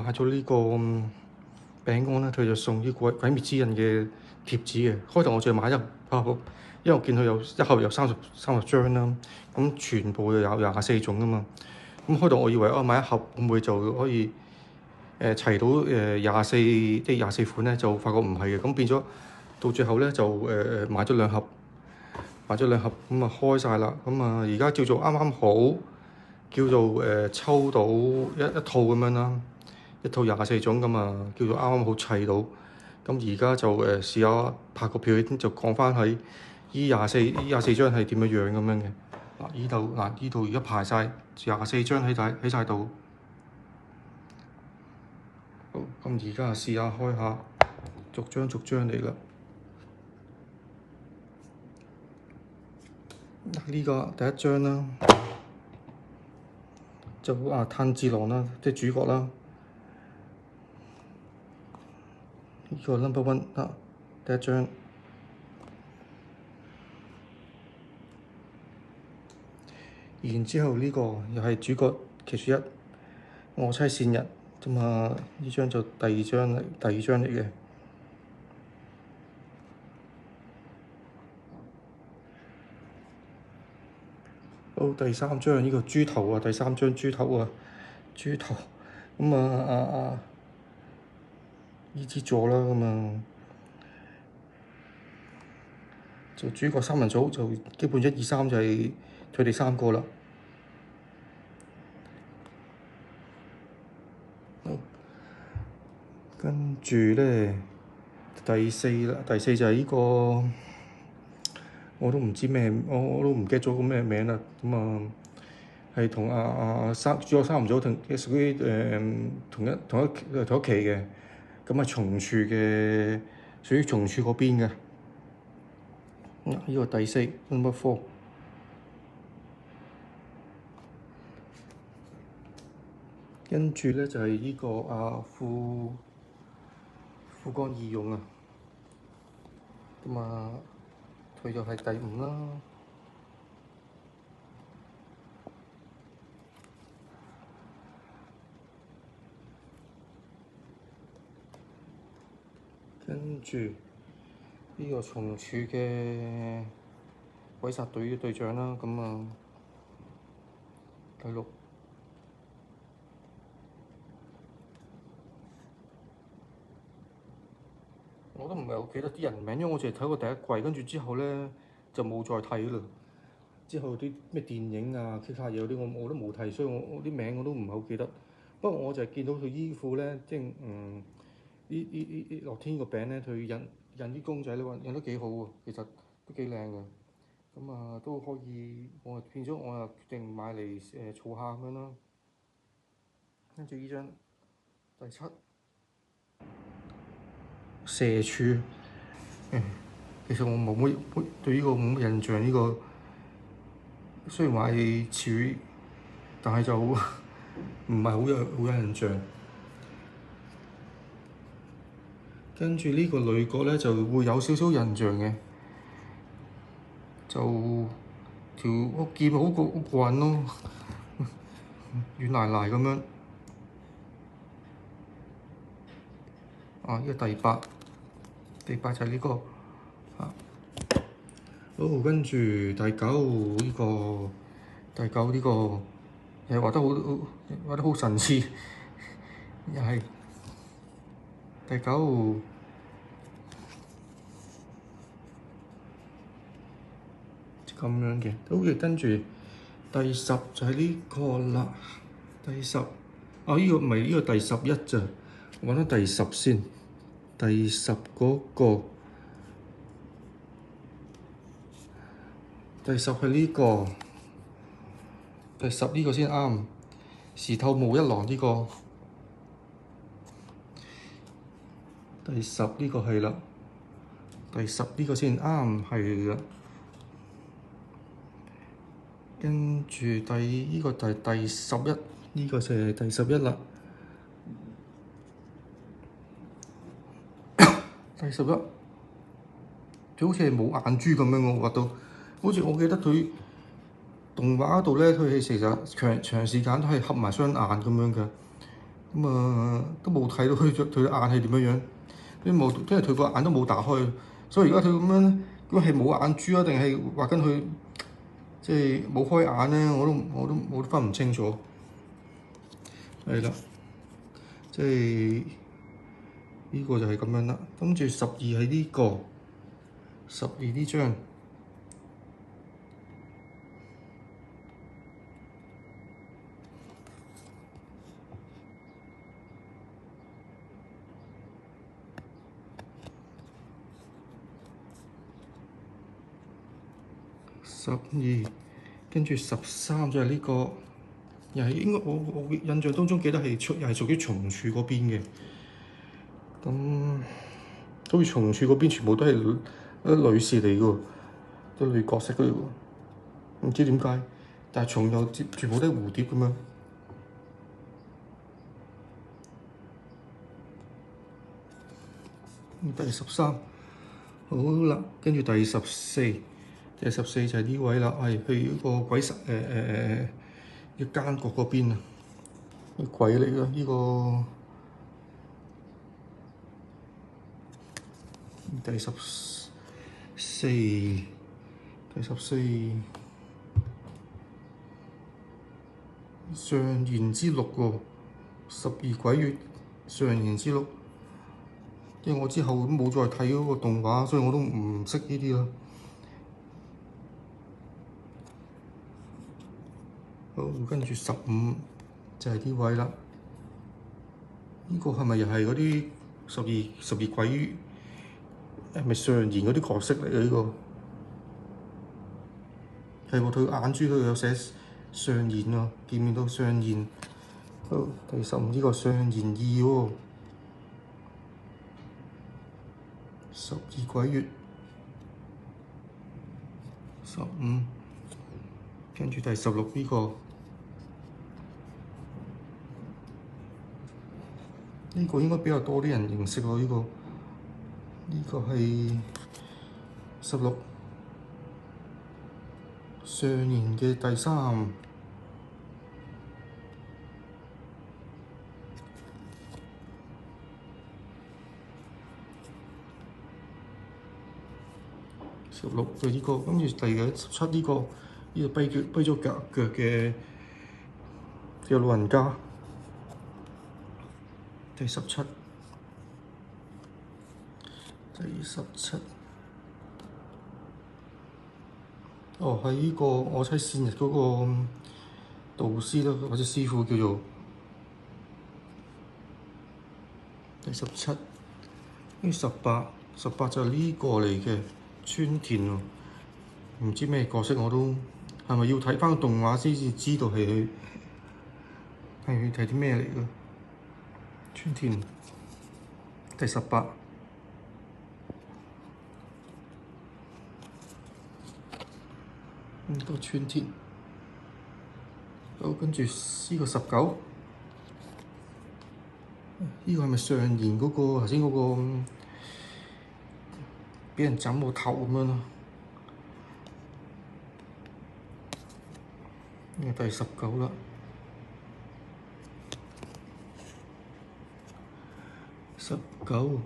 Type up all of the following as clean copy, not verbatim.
買咗呢個餅乾咧，佢就送啲鬼滅之刃嘅貼紙嘅。開頭我淨係買一盒，因為我見佢有一盒有三十張啦，咁全部有24種啊嘛。咁開頭我以為買一盒會唔會就可以齊到24款咧，就發覺唔係嘅。咁變咗到最後咧就買咗兩盒咁啊開晒啦。咁啊而家叫做啱啱好，叫做抽到一套咁樣啦。一套24種咁啊，叫做啱啱好砌到。咁而家就試下拍個片，就講翻喺呢廿四張係點樣咁樣嘅。呢度而家排晒24張喺晒度。好，咁而家試下開下，逐張嚟啦。呢個第一張啦，就炭治郎啦，即係主角啦。呢個 number one 第一張，然之後呢個又係主角其中一，我妻善逸啫嘛。呢張就第二張嚟嘅。好，第三張呢個豬頭啊，第三張豬頭咁呢支座啦，咁就主角三人組，就基本1、2、3就係佢哋3個啦。好，跟住咧第四就係呢個，我都唔知咩，我都唔記得咗個咩名啦。咁係同主角三人組屬於同一期嘅。咁松柱嘅，屬於松柱嗰邊嘅。呢個第4 number 4，跟住咧就係呢個富岡義勇啊。佢就係第5啦。跟住呢個松柱嘅鬼殺隊嘅隊長啦。第6，我都唔係好記得啲人名，因為我淨係睇過第一季，跟住之後咧就冇再睇啦。之後啲咩電影其他嘢嗰啲我都冇睇，所以我啲名我都唔係好記得。不過我就係見到佢衣褲咧，即係呢樂天個餅咧，佢印啲公仔咧，印得幾好喎，其實都幾靚嘅。都可以，變咗我又決定買嚟儲下咁樣啦。跟住呢張第7蛇柱，其實我冇乜對呢個冇乜印象。呢個雖然話係似，但係就唔係好有印象。跟住呢個女角咧就會有少少印象嘅，就條劍好過癮咯，軟賴賴咁樣。呢個第8就係呢個。好，跟住第9呢個，又係畫得好神似，又係第9。咁樣嘅，好嘅。跟住第10就係呢個啦。第10，呢個唔係，呢個第11咋？我揾翻第10先。第10嗰個，第10係呢個，第10呢個先啱。時透無一郎呢個，第10呢個係啦，第10呢個先啱係啦。跟住呢個第11，呢個就係第11啦。第11，佢好似係冇眼珠咁樣，我畫到，好似我記得佢動畫嗰度咧，佢係其實長時間都係合埋雙眼咁樣嘅。咁都冇睇到佢對眼係點樣樣，因為佢個眼都冇打開，所以而家佢咁樣咧，咁係冇眼珠啊，定係話緊佢即係冇開眼咧？我都分唔清楚。係啦，即係呢個就係咁樣啦。跟住12係呢個12呢張。12，跟住13就係呢個，又係應該我印象當中記得係又係屬於松柱嗰邊嘅。咁好似松柱嗰邊全部都係女士嚟嘅喎，都女角色嚟嘅喎，唔知點解，但係蟲又全部都係蝴蝶咁樣。第13，好啦，跟住第14就係呢位啦，係去個鬼神一奸角嗰邊啊，啲鬼嚟嘅呢個。第14上弦之鹿喎，12鬼月上弦之鹿。因為我之後都冇再睇嗰個動畫，所以我都唔識呢啲啦。好，跟住15就係呢位啦。呢個係咪又係嗰啲十二鬼？係咪上弦嗰啲角色嚟嘅呢個？係喎，佢眼珠佢有寫上弦喎，見唔見到上弦？好，第15呢個上弦2喎，12鬼月15，跟住第16呢個。呢個應該比較多啲人認識喎，呢個係16上弦嘅第3。16就呢個，跟住第17呢個跛咗腳嘅老人家。第17，哦，係呢個我睇線日嗰個導師啦，或者師傅叫做第17。跟住18就係呢個嚟嘅村田喎，唔知咩角色我都係咪要睇翻個動畫先至知道係啲咩嚟嘅？村田第18。呢個村田，好，跟住呢個19，呢個係咪上弦嗰個頭先嗰個俾人斬個頭咁樣咯？呢個第19啦，19，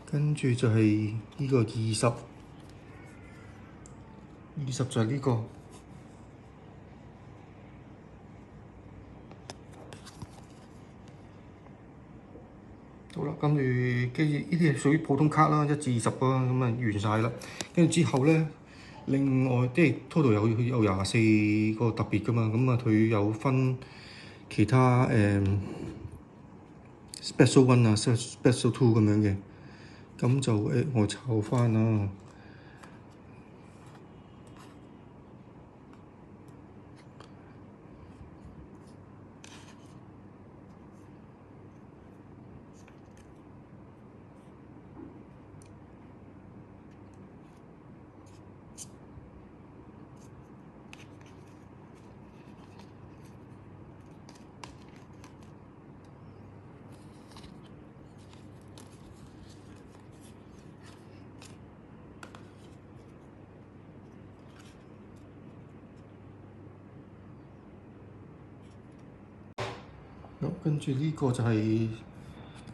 跟住就係呢個20就係呢個。好啦，跟住呢啲係屬於普通卡啦，1至20啦，咁啊完晒啦。跟住之後咧，另外即係 total 有24個特別噶嘛，咁啊佢有分其他special one 啊，special two 咁樣嘅，咁就我抄翻啦。咁跟住呢個就係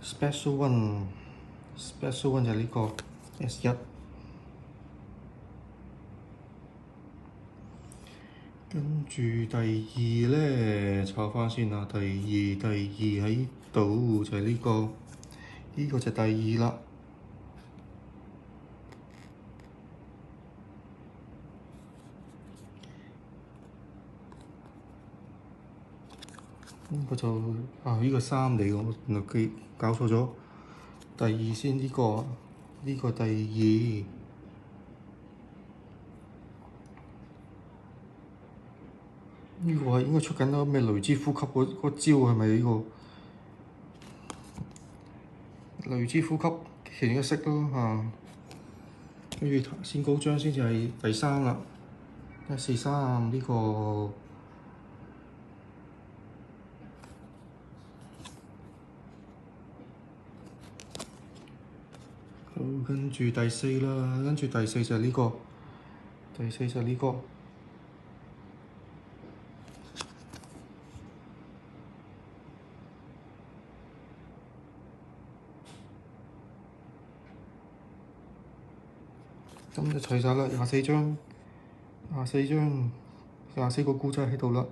Special One，Special One 就係呢個 S1。跟住第二咧，抄翻先啦。第二喺度就係呢個，呢個就第二啦。呢個就呢個三嚟嘅，我原來搞錯咗。第二先呢個，呢個第二。呢個係應該出緊咯，咩雷之呼吸嗰招係咪呢個雷之呼吸其中一式咯嚇？跟住先高張先至係第三啦，143呢個。好，跟住第四啦，跟住第四就係呢個，第四就係呢個。咁就齊晒啦，24張，24個故仔喺度啦。